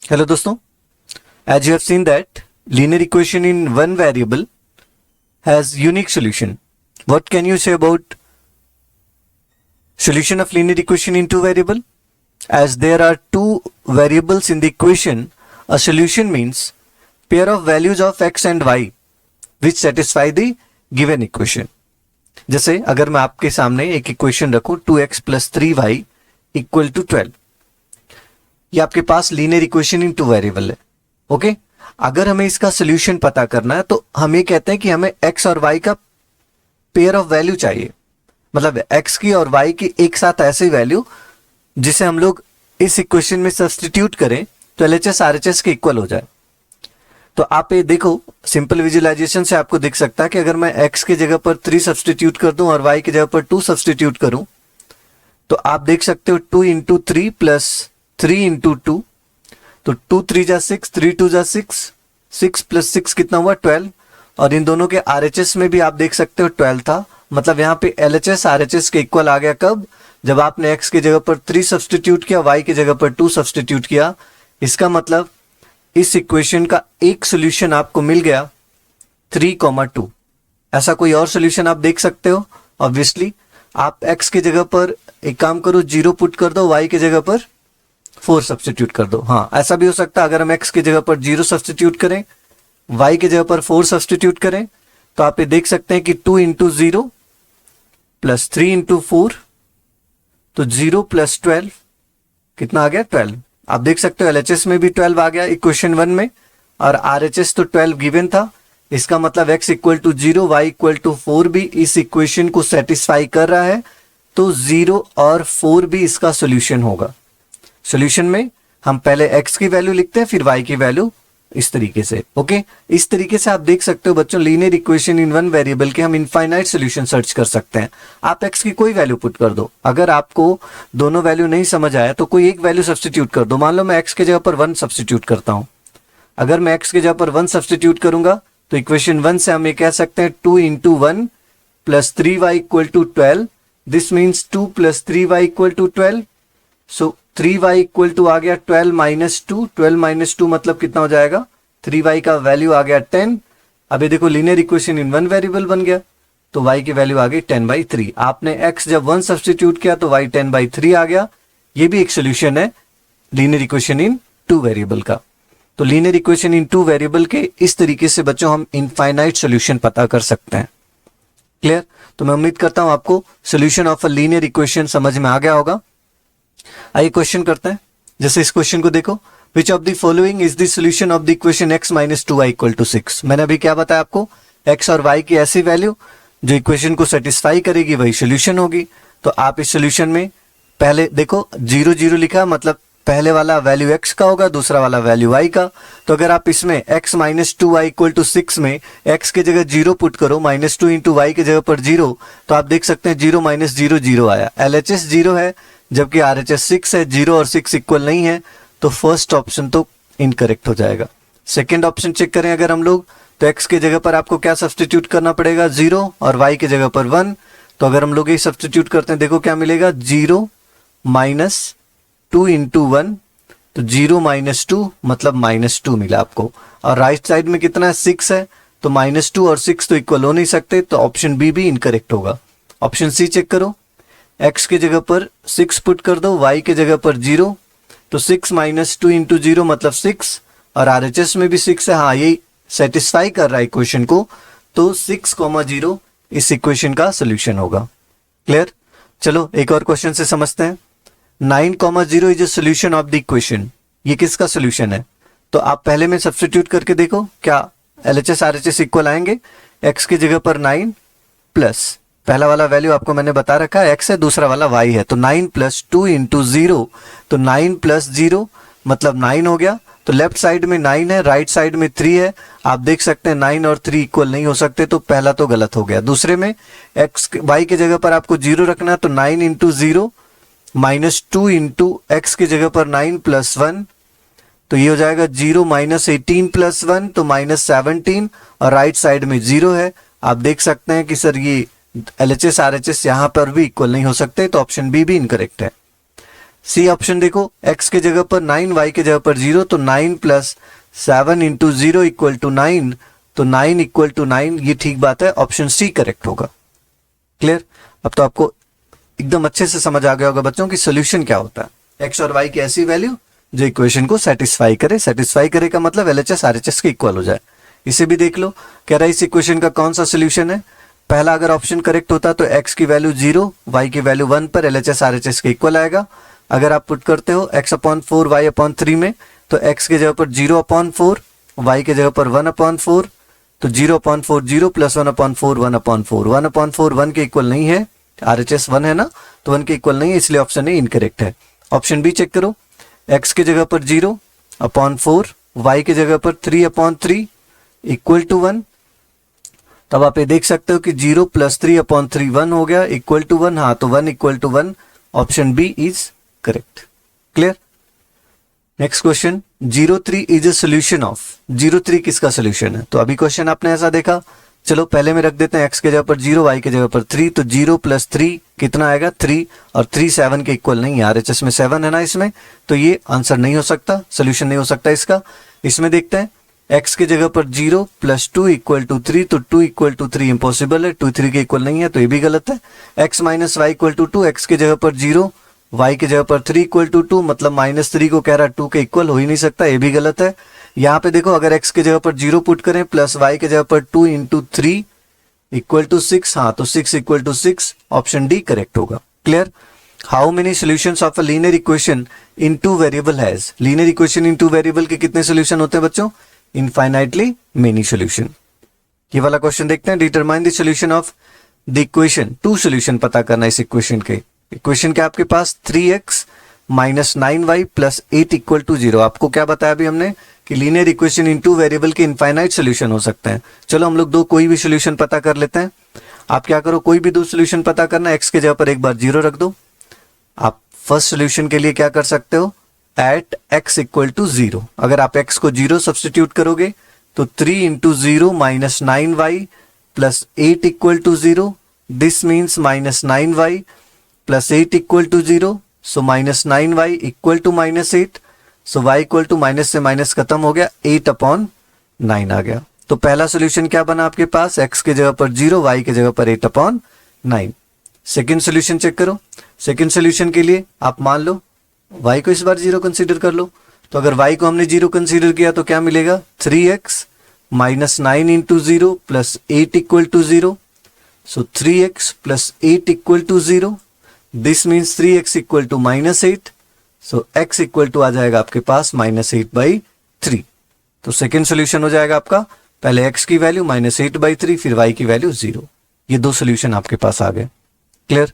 Hello दोस्तों, as you have seen that linear equation in one variable has unique solution. What can you say about solution of linear equation in two variable? As there are two variables in the equation, a solution means pair of values of x and y which satisfy the given equation. जैसे अगर मैं आपके सामने एक equation रखूं 2x plus 3y equal to 12, ये आपके पास linear equation in two variable है. ओके, अगर हमें इसका सोल्यूशन पता करना है तो हम ये कहते हैं कि हमें x और y का पेयर ऑफ वैल्यू चाहिए, मतलब x की और y की एक साथ ऐसी वैल्यू जिसे हम लोग इस इक्वेशन में सब्स्टिट्यूट करें तो LHS RHS के इक्वल हो जाए. तो आप ये देखो, सिंपल विजुअलाइजेशन से आपको दिख सकता है कि अगर मैं x की जगह पर 3 सब्स्टिट्यूट कर दूं और y की जगह पर 2 सब्स्टिट्यूट करूं तो आप देख सकते हो 2 इंटू 3 प्लस 3 इंटू 2, तो 2 3 जा 6, 3 2 जा 6, 6 प्लस 6 कितना हुआ 12. और इन दोनों के RHS में भी आप देख सकते हो 12 था, मतलब यहाँ पे LHS RHS के इक्वल आ गया. कब? जब आपने x की जगह पर 3 सब्स्टिट्यूट किया, y की जगह पर 2 सब्स्टिट्यूट किया. इसका इस इक्वेशन का एक सोल्यूशन आपको मिल गया 3,2. ऐसा कोई और सोल्यूशन आप देख सकते हो? ऑब्वियसली आप x की जगह पर एक काम करो, 0 पुट कर दो, y की जगह पर 4 सब्स्टिट्यूट कर दो. हाँ, ऐसा भी हो सकता है. अगर हम x की जगह पर 0 सब्स्टिट्यूट करें, y की जगह पर 4 सब्स्टिट्यूट करें तो आप ये देख सकते हैं कि 2 इंटू 0 प्लस 3 इंटू 4, तो 0 प्लस 12 कितना आ गया 12. आप देख सकते हो LHS में भी 12 आ गया इक्वेशन 1 में, और RHS तो 12 गिवन था. इसका मतलब x equal to 0, y equal to 4 भी इस इक्वेशन को सेटिस्फाई कर रहा है, तो 0 और 4 भी इसका सोल्यूशन होगा. सोल्यूशन में हम पहले x की वैल्यू लिखते हैं, फिर y की वैल्यू, इस तरीके से. ओके, इस तरीके से आप देख सकते हो बच्चों, linear equation in one variable के हम इनफाइनाइट सोल्यूशन सर्च कर सकते हैं. आप x की कोई वैल्यू पुट कर दो. अगर आपको दोनों वैल्यू नहीं समझ आया तो कोई एक वैल्यू सब्स्टिट्यूट कर दो. मान लो मैं x की जगह पर 1 सब्स्टिट्यूट करता हूं. अगर मैं x की जगह पर 1 सब्स्टिट्यूट करूंगा तो इक्वेशन 1 से हम ये कह सकते हैं 2 into 1 plus 3y equal to 12. This means 2 plus 3y equal to 12. So 3y equal to आ गया 12 माइनस 2. 12 माइनस 2 मतलब कितना हो जाएगा? 3y का वैल्यू आ गया 10. अभी देखो, linear equation in one variable बन गया, तो y की वैल्यू आ गई 10/3. आपने x जब 1 सब्स्टिट्यूट किया तो y 10/3 आ गया. ये भी एक सोल्यूशन है linear equation in two variable का. तो linear equation in two variable के इस तरीके से बच्चों हम इनफाइनाइट सोल्यूशन पता कर सकते हैं. क्लियर? तो मैं उम्मीद करता हूं आपको solution of a linear equation समझ में आ गया होगा. आइए क्वेश्चन करते हैं. जैसे इस क्वेश्चन को देखो, which of the following is the solution of the equation x minus 2y equal to 6. मैंने अभी क्या बताया आपको? x और y की ऐसी वैल्यू जो इक्वेशन को सेटिस्फाई करेगी वही सोल्यूशन होगी. तो आप इस सोल्यूशन में पहले देखो 0 0 लिखा, मतलब पहले वाला वैल्यू x का होगा, दूसरा वाला वैल्यू y का. तो अगर आप इसमें x minus 2y equal to 6 में x की जगह 0 पुट करो, माइनस 2 इंटू y की जगह पर 0, तो आप देख सकते हैं 0 माइनस 0 0 आया. LHS 0 है जबकि RHS 6 है. 0 और 6 इक्वल नहीं है, तो फर्स्ट ऑप्शन तो इनकरेक्ट हो जाएगा. सेकेंड ऑप्शन चेक करें अगर हम लोग, तो x की जगह पर आपको क्या सब्स्टिट्यूट करना पड़ेगा? 0, और y की जगह पर 1. तो अगर हम लोग ये सब्स्टिट्यूट करते हैं, देखो क्या मिलेगा? 0 माइनस 2 इंटू 1, तो 0 माइनस 2 मतलब माइनस 2 मिला आपको. और राइट साइड में कितना है? 6 है, तो माइनस 2 और 6 तो इक्वल हो नहीं सकते, तो ऑप्शन बी भी इनकरेक्ट होगा. ऑप्शन सी चेक करो, x की जगह पर 6 पुट कर दो, y की जगह पर 0, तो 6 माइनस 2 इंटू 0 मतलब 6, और RHS में भी 6 है. हाँ, यही सेटिस्फाई कर रहा है इक्वेशन को, तो 6,0 इस इक्वेशन का सोल्यूशन होगा. क्लियर? चलो एक और क्वेश्चन से समझते हैं. 9,0 is a solution of the equation. ये किसका सोल्यूशन है? तो आप पहले में सब्स्टिट्यूट करके देखो, क्या LHS RHS इक्वल आएंगे? x की जगह पर 9 प्लस पहला वाला वैल्यू आपको मैंने बता रखा है x है, दूसरा वाला y है, तो 9 प्लस 2 इंटू 0, तो 9 प्लस 0 मतलब 9 हो गया. तो लेफ्ट साइड में 9 है, राइट साइड में 3 है. आप देख सकते हैं 9 और 3 इक्वल नहीं हो सकते, तो पहला तो गलत हो गया. दूसरे में y की जगह पर आपको 0 रखना है, तो 9 इंटू 0 माइनस 2 इंटू x की जगह पर 9 प्लस 1, तो ये हो जाएगा 0 माइनस 18 प्लस 1, तो माइनस 17, और राइट साइड में 0 है. आप देख सकते हैं कि सर ये LHS RHS यहां पर भी इक्वल नहीं हो सकते, तो ऑप्शन बी भी इनकरेक्ट है. सी ऑप्शन देखो, x के जगह पर 9, y के जगह पर 0, तो 9 प्लस 7 इंटू 0 इक्वल टू 9, तो 9 इक्वल टू 9, ये ठीक बात है, ऑप्शन सी करेक्ट होगा। क्लियर? अब तो आपको एकदम अच्छे से समझ आ गया होगा बच्चों कि सोल्यूशन क्या होता है। x और y की ऐसी वैल्यू जो इक्वेशन को सेटिस्फाई करे। सेटिस्फाई करे का मतलब LHS RHS के इक्वल हो जाए। इसे भी देख लो, कह रहा है इस इक्वेशन का कौन सा सोल्यूशन है। पहला अगर ऑप्शन करेक्ट होता तो x की वैल्यू 0, y की वैल्यू 1 पर LHS RHS के इक्वल आएगा। अगर आप पुट करते हो x/4 y/3 में, तो x के जगह पर 0/4, y के जगह पर 1/4, तो 0/4 0 प्लस 1/4 1/4, 1/4 1 के इक्वल नहीं है, RHS 1 है ना, तो 1 के इक्वल नहीं है, इसलिए ऑप्शन ए इनकरेक्ट है। ऑप्शन बी चेक करो, x के जगह पर 0/4, y के जगह पर 3/3 इक्वल टू 1। तब आप ये देख सकते हो कि 0 प्लस 3/3 1 हो गया इक्वल टू 1। हाँ, तो 1 equal to 1, option B is correct. Clear? Next question, 03 is a solution of. 03 किसका सोल्यूशन है? तो अभी क्वेश्चन आपने ऐसा देखा, चलो पहले में रख देते हैं x के जगह पर 0, y के जगह पर 3, तो 0 प्लस 3 कितना आएगा 3, और 3 7 के इक्वल नहीं है, RHS में 7 है ना इसमें, तो ये आंसर नहीं हो सकता, सोल्यूशन नहीं हो सकता इसका। इसमें देखते हैं x के जगह पर 0 प्लस 2 इक्वल टू 3, तो 2 इक्वल टू 3 इम्पॉसिबल है, 2 3 के इक्वल नहीं है, तो ये भी गलत है। x minus Y equal to 2, x के जगह पर 0, y के जगह पर 3 इक्वल टू 2, मतलब -3 को कह रहा है 2 के इक्वल हो ही नहीं सकता, ये भी गलत है। यहाँ पे देखो, अगर x के जगह पर 0 पुट करें प्लस y के जगह पर 2 इंटू 3 इक्वल टू 6, हाँ तो 6 equal to 6, option D correct होगा। Clear? How many solutions of a linear equation in two variable has. Linear equation in two variable के कितने सोल्यूशन होते हैं बच्चों? Infinitely many solution. ये वाला क्वेश्चन देखते हैं, determine the solution of the equation. 2 solution पता करना इस इक्वेशन के। इक्वेशन के आपके पास 3x minus 9y plus 8 equal to 0। आपको क्या बताया अभी हमने कि linear equation in two variable के इनफाइनाइट सोल्यूशन हो सकते हैं। चलो हम लोग कोई भी सोल्यूशन पता कर लेते हैं। आप क्या करो, कोई भी 2 सोल्यूशन पता करना, x के जगह पर एक बार 0 रख दो। आप फर्स्ट सोल्यूशन के लिए क्या कर सकते हो, एट x इक्वल टू 0। अगर आप x को 0 सब्सटीट्यूट करोगे तो 3 into 0 minus 9y plus 8 equal to 0, this means minus 9y plus 8 equal to 0, so minus 9y equal to minus 8, so y equal to minus से माइनस खत्म हो गया, 8/9 आ गया। तो पहला सोल्यूशन क्या बना आपके पास, x के जगह पर 0, y के जगह पर 8/9। सेकेंड सोल्यूशन चेक करो। सेकेंड सोल्यूशन के लिए आप मान लो y को इस बार 0 कंसीडर कर लो, तो अगर y को हमने 0 कंसीडर किया तो क्या मिलेगा, 3x minus 9 into 0 plus 8 equal to 0, so 3x plus 8 equal to 0, this means 3x equal to minus 8, so x equal to आ जाएगा आपके पास -8/3। तो सेकेंड सोल्यूशन हो जाएगा आपका, पहले x की वैल्यू -8/3, फिर y की वैल्यू 0। ये 2 सोल्यूशन आपके पास आ गए। क्लियर?